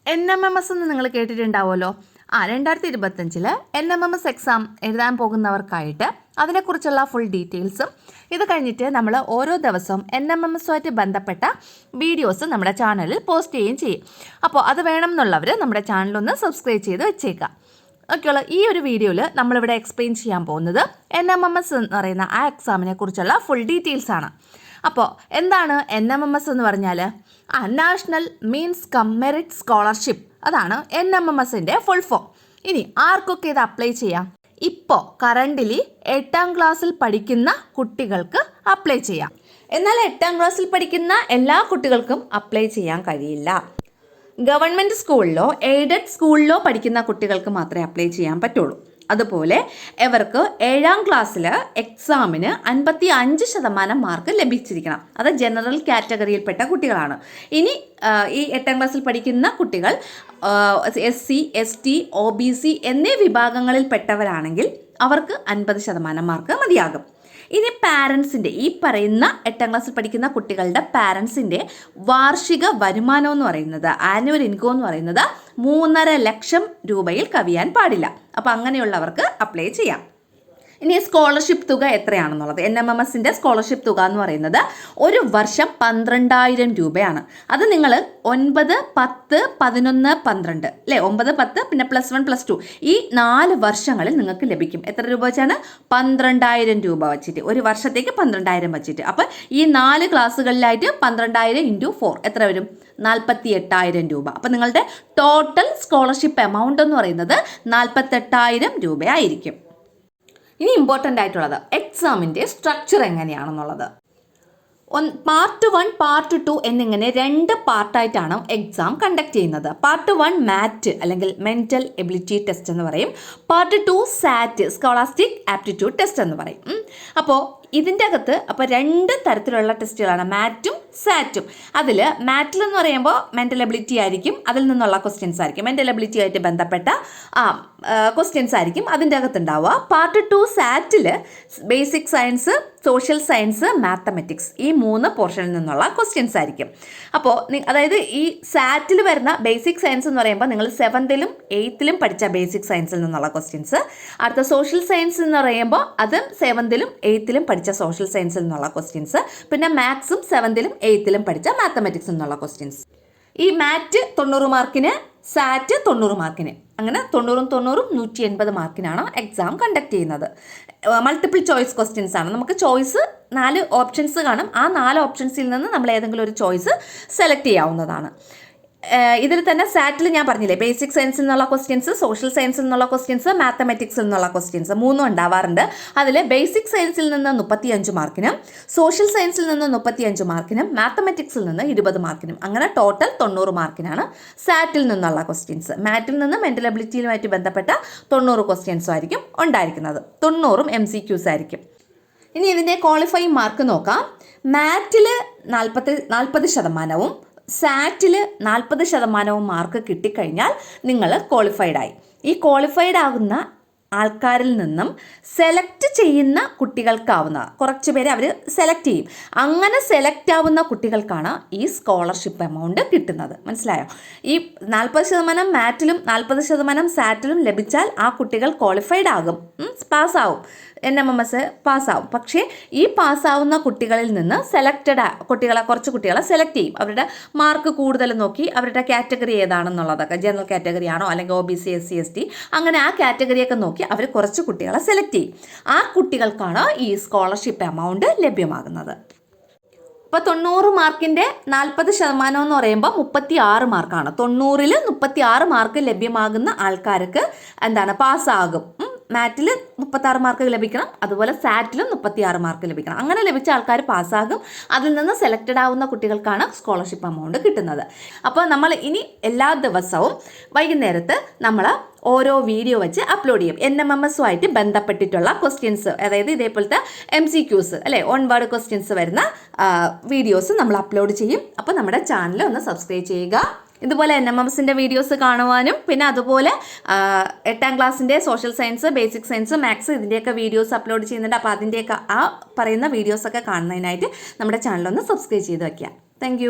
NMMS എന്ന് നിങ്ങൾ കേട്ടിട്ടുണ്ടാവുമല്ലോ. 2025 NMMS exam എഴുതാൻ പോകുന്നവർക്കായിട്ട് അതിനെക്കുറിച്ചുള്ള ഫുൾ ഡീറ്റെയിൽസും ഇത് കഴിഞ്ഞിട്ട് നമ്മൾ ഓരോ ദിവസവും NMMSുമായിട്ട് ബന്ധപ്പെട്ട വീഡിയോസ് നമ്മുടെ ചാനലിൽ പോസ്റ്റ് ചെയ്യുകയും ചെയ്യും. അപ്പോൾ അത് വേണം എന്നുള്ളവർ നമ്മുടെ ചാനലൊന്ന് സബ്സ്ക്രൈബ് ചെയ്ത് വെച്ചേക്കാം. ഓക്കെയുള്ള ഈ ഒരു വീഡിയോയിൽ നമ്മളിവിടെ എക്സ്പ്ലെയിൻ ചെയ്യാൻ പോകുന്നത് NMMS എന്ന് പറയുന്ന ആ എക്സാമിനെ കുറിച്ചുള്ള ഫുൾ ഡീറ്റെയിൽസ് ആണ്. അപ്പോൾ എന്താണ് NMMS എന്ന് പറഞ്ഞാൽ? National means come merit scholarship, അതാണ് NMMSൻ്റെ ഫുൾ ഫോം. ഇനി ആർക്കൊക്കെ ഇത് അപ്ലൈ ചെയ്യാം? ഇപ്പോൾ കറൻ്റിലി 8ാം ക്ലാസ്സിൽ പഠിക്കുന്ന കുട്ടികൾക്ക് അപ്ലൈ ചെയ്യാം. എന്നാൽ 8ാം ക്ലാസ്സിൽ പഠിക്കുന്ന എല്ലാ കുട്ടികൾക്കും അപ്ലൈ ചെയ്യാൻ കഴിയില്ല. ഗവൺമെൻറ് സ്കൂളിലോ എയ്ഡഡ് സ്കൂളിലോ പഠിക്കുന്ന കുട്ടികൾക്ക് മാത്രമേ അപ്ലൈ ചെയ്യാൻ പറ്റുള്ളൂ. അതുപോലെ ഇവർക്ക് 7ാം ക്ലാസ്സിൽ എക്സാമിന് 55% മാർക്ക് ലഭിച്ചിരിക്കണം. അത് ജനറൽ കാറ്റഗറിയിൽപ്പെട്ട കുട്ടികളാണ്. ഇനി ഈ 8ാം ക്ലാസ്സിൽ പഠിക്കുന്ന കുട്ടികൾ SC, ST, OBC എന്നീ വിഭാഗങ്ങളിൽപ്പെട്ടവരാണെങ്കിൽ അവർക്ക് 50% മാർക്ക് മതിയാകും. ഇനി പാരൻസിൻ്റെ, ഈ പറയുന്ന 8ാം ക്ലാസ്സിൽ പഠിക്കുന്ന കുട്ടികളുടെ പാരൻസിൻ്റെ വാർഷിക വരുമാനം എന്ന് പറയുന്നത്, ആനുവൽ ഇൻകം എന്ന് പറയുന്നത് 3.5 ലക്ഷം രൂപയിൽ കവിയാൻ പാടില്ല. അപ്പോൾ അങ്ങനെയുള്ളവർക്ക് അപ്ലൈ ചെയ്യാം. ഇനി സ്കോളർഷിപ്പ് തുക എത്രയാണെന്നുള്ളത്, NMMSൻ്റെ സ്കോളർഷിപ്പ് തുക എന്ന് പറയുന്നത് ഒരു വർഷം 12,000 രൂപയാണ്. അത് നിങ്ങൾ 9, 10, 11, 12 അല്ലേ, 9, 10 പിന്നെ +1, +2 ഈ 4 വർഷങ്ങളിൽ നിങ്ങൾക്ക് ലഭിക്കും. എത്ര രൂപ വെച്ചാണ്? 12,000 രൂപ വെച്ചിട്ട്, ഒരു വർഷത്തേക്ക് 12,000 വെച്ചിട്ട്. അപ്പോൾ ഈ 4 ക്ലാസ്സുകളിലായിട്ട് 12,000 × 4 എത്ര വരും? 48,000 രൂപ. അപ്പോൾ നിങ്ങളുടെ ടോട്ടൽ സ്കോളർഷിപ്പ് എമൗണ്ട് എന്ന് പറയുന്നത് 48,000 രൂപയായിരിക്കും. ഇനി ഇമ്പോർട്ടൻ്റ് ആയിട്ടുള്ളത് എക്സാമിൻ്റെ സ്ട്രക്ചർ എങ്ങനെയാണെന്നുള്ളത്. പാർട്ട് 1, പാർട്ട് 2 എന്നിങ്ങനെ 2 പാർട്ടായിട്ടാണ് എക്സാം കണ്ടക്ട് ചെയ്യുന്നത്. പാർട്ട് 1 മാറ്റ് അല്ലെങ്കിൽ മെൻ്റൽ എബിലിറ്റി ടെസ്റ്റ് എന്ന് പറയും. പാർട്ട് 2 സാറ്റ്, സ്കോളാസ്റ്റിക് ആപ്റ്റിറ്റ്യൂഡ് ടെസ്റ്റ് എന്ന് പറയും. അപ്പോൾ ഇതിൻ്റെ അകത്ത് അപ്പോൾ 2 തരത്തിലുള്ള ടെസ്റ്റുകളാണ്, മാറ്റും സാറ്റും. അതിൽ മാറ്റിൽ എന്ന് പറയുമ്പോൾ മെൻ്റൽ എബിലിറ്റി ആയിരിക്കും, അതിൽ നിന്നുള്ള ക്വസ്റ്റ്യൻസ് ആയിരിക്കും, മെൻ്റൽ എബിലിറ്റി ആയിട്ട് ബന്ധപ്പെട്ട ക്വസ്റ്റ്യൻസ് ആയിരിക്കും അതിൻ്റെ അകത്ത് ഉണ്ടാവുക. പാർട്ട് 2 സാറ്റിൽ basic science, social science, mathematics ഈ 3 പോർഷനിൽ നിന്നുള്ള ക്വസ്റ്റ്യൻസ് ആയിരിക്കും. അപ്പോൾ അതായത് ഈ സാറ്റിൽ വരുന്ന ബേസിക് സയൻസ് എന്ന് പറയുമ്പോൾ നിങ്ങൾ 7th-ലും 8th-ലും പഠിച്ച ബേസിക് സയൻസിൽ നിന്നുള്ള ക്വസ്റ്റ്യൻസ്. അടുത്ത സോഷ്യൽ സയൻസ് എന്ന് പറയുമ്പോൾ അത് 7th-ലും 8th-ലും പഠിച്ച സോഷ്യൽ സയൻസിൽ നിന്നുള്ള ക്വസ്റ്റ്യൻസ്. പിന്നെ മാത്സും 7th-ലും 8th-ലും പഠിച്ച മാത്തമെറ്റിക്സ് എന്നുള്ള ക്വസ്റ്റ്യൻസ്. ഈ മാറ്റ് 90 മാർക്കിന്, സാറ്റ് 90 മാർക്കിന്, അങ്ങനെ 90-ഉം 90-ഉം 180 മാർക്കിനാണ് എക്സാം കണ്ടക്ട് ചെയ്യുന്നത്. മൾട്ടിപ്പിൾ ചോയ്സ് ക്വസ്റ്റ്യൻസ് ആണ്. നമുക്ക് ചോയ്സ് 4 ഓപ്ഷൻസ് കാണും. ആ 4 ഓപ്ഷൻസിൽ നിന്ന് നമ്മൾ ഏതെങ്കിലും ഒരു ചോയ്സ് സെലക്ട് ചെയ്യാവുന്നതാണ്. ഇതിൽ തന്നെ സാറ്റിൽ ഞാൻ പറഞ്ഞില്ലേ, ബേസിക് സയൻസിൽ നിന്നുള്ള ക്വസ്റ്റ്യൻസ്, സോഷ്യൽ സയൻസിൽ നിന്നുള്ള ക്വസ്റ്റ്യൻസ്, മാത്തമെറ്റിക്സിൽ നിന്നുള്ള ക്വസ്റ്റ്യൻസ് 3 ഉണ്ടാവാറുണ്ട്. അതിൽ ബേസിക് സയൻസിൽ നിന്ന് 35 മാർക്കിനും, സോഷ്യൽ സയൻസിൽ നിന്ന് 35 മാർക്കിനും, മാത്തമെറ്റിക്സിൽ നിന്ന് 20 മാർക്കിനും, അങ്ങനെ ടോട്ടൽ 90 മാർക്കിനാണ് സാറ്റിൽ നിന്നുള്ള ക്വസ്റ്റ്യൻസ്. മാറ്റിൽ നിന്ന് മെൻ്റൽ എബിലിറ്റിയുമായിട്ട് ബന്ധപ്പെട്ട 90 ക്വസ്റ്റ്യൻസും ആയിരിക്കും ഉണ്ടായിരിക്കുന്നത്. 90ഉം MCQs ആയിരിക്കും. ഇനി ഇതിൻ്റെ ക്വാളിഫയിങ് മാർക്ക് നോക്കാം. മാറ്റിൽ 40%, സാറ്റിൽ 40% മാർക്ക് കിട്ടിക്കഴിഞ്ഞാൽ നിങ്ങൾ ക്വാളിഫൈഡ് ആയി. ഈ ക്വാളിഫൈഡ് ആകുന്ന ആൾക്കാരിൽ നിന്നും സെലക്ട് ചെയ്യുന്ന കുട്ടികൾക്കാവുന്ന കുറച്ച് പേരെ അവർ സെലക്ട് ചെയ്യും. അങ്ങനെ സെലക്ട് ആവുന്ന കുട്ടികൾക്കാണ് ഈ സ്കോളർഷിപ്പ് എമൗണ്ട് കിട്ടുന്നത്. മനസ്സിലായോ? ഈ 40% മാറ്റിലും 40% സാറ്റിലും ലഭിച്ചാൽ ആ കുട്ടികൾ ക്വാളിഫൈഡ് ആകും, പാസ്സാവും, NMMS പാസ്സാവും. പക്ഷേ ഈ പാസ്സാവുന്ന കുട്ടികളിൽ നിന്ന് കുറച്ച് കുട്ടികളെ സെലക്ട് ചെയ്യും. അവരുടെ മാർക്ക് കൂടുതൽ നോക്കി അവരുടെ കാറ്റഗറി ഏതാണെന്നുള്ളതൊക്കെ, ജനറൽ കാറ്റഗറി ആണോ അല്ലെങ്കിൽ OBC, SC, ST അങ്ങനെ ആ കാറ്റഗറിയൊക്കെ നോക്കി അവർ കുറച്ച് കുട്ടികളെ സെലക്ട് ചെയ്യും. ആ കുട്ടികൾക്കാണ് ഈ സ്കോളർഷിപ്പ് എമൗണ്ട് ലഭ്യമാകുന്നത്. ഇപ്പോൾ 90 മാർക്കിൻ്റെ 40% എന്ന് പറയുമ്പോൾ 36 മാർക്കാണ്. 90-ൽ 36 മാർക്ക് ലഭ്യമാകുന്ന ആൾക്കാർക്ക് എന്താണ്, പാസ്സാകും. മാറ്റിൽ 36 മാർക്ക് ലഭിക്കണം, അതുപോലെ സാറ്റിലും 36 മാർക്ക് ലഭിക്കണം. അങ്ങനെ ലഭിച്ച ആൾക്കാർ പാസ്സാകും. അതിൽ നിന്ന് സെലക്റ്റഡ് ആവുന്ന കുട്ടികൾക്കാണ് സ്കോളർഷിപ്പ് എമൗണ്ട് കിട്ടുന്നത്. അപ്പോൾ നമ്മൾ ഇനി എല്ലാ ദിവസവും വൈകുന്നേരത്ത് നമ്മൾ ഓരോ വീഡിയോ വെച്ച് അപ്ലോഡ് ചെയ്യും. NMMSുമായിട്ട് ബന്ധപ്പെട്ടിട്ടുള്ള ക്വസ്റ്റ്യൻസ്, അതായത് ഇതേപോലത്തെ MCQs അല്ലേ, 1 വേർഡ് ക്വസ്റ്റ്യൻസ് വരുന്ന വീഡിയോസ് നമ്മൾ അപ്ലോഡ് ചെയ്യും. അപ്പോൾ നമ്മുടെ ചാനൽ ഒന്ന് സബ്സ്ക്രൈബ് ചെയ്യുക. ഇതുപോലെ NMMSൻ്റെ വീഡിയോസ് കാണുവാനും പിന്നെ അതുപോലെ 8ാം ക്ലാസ്സിൻ്റെ social science, basic science, maths ഇതിൻ്റെയൊക്കെ വീഡിയോസ് അപ്ലോഡ് ചെയ്യുന്നുണ്ട്. അപ്പോൾ അതിൻ്റെയൊക്കെ ആ പറയുന്ന വീഡിയോസൊക്കെ കാണുന്നതിനായിട്ട് നമ്മുടെ ചാനലൊന്ന് സബ്സ്ക്രൈബ് ചെയ്ത് വയ്ക്കുക. താങ്ക്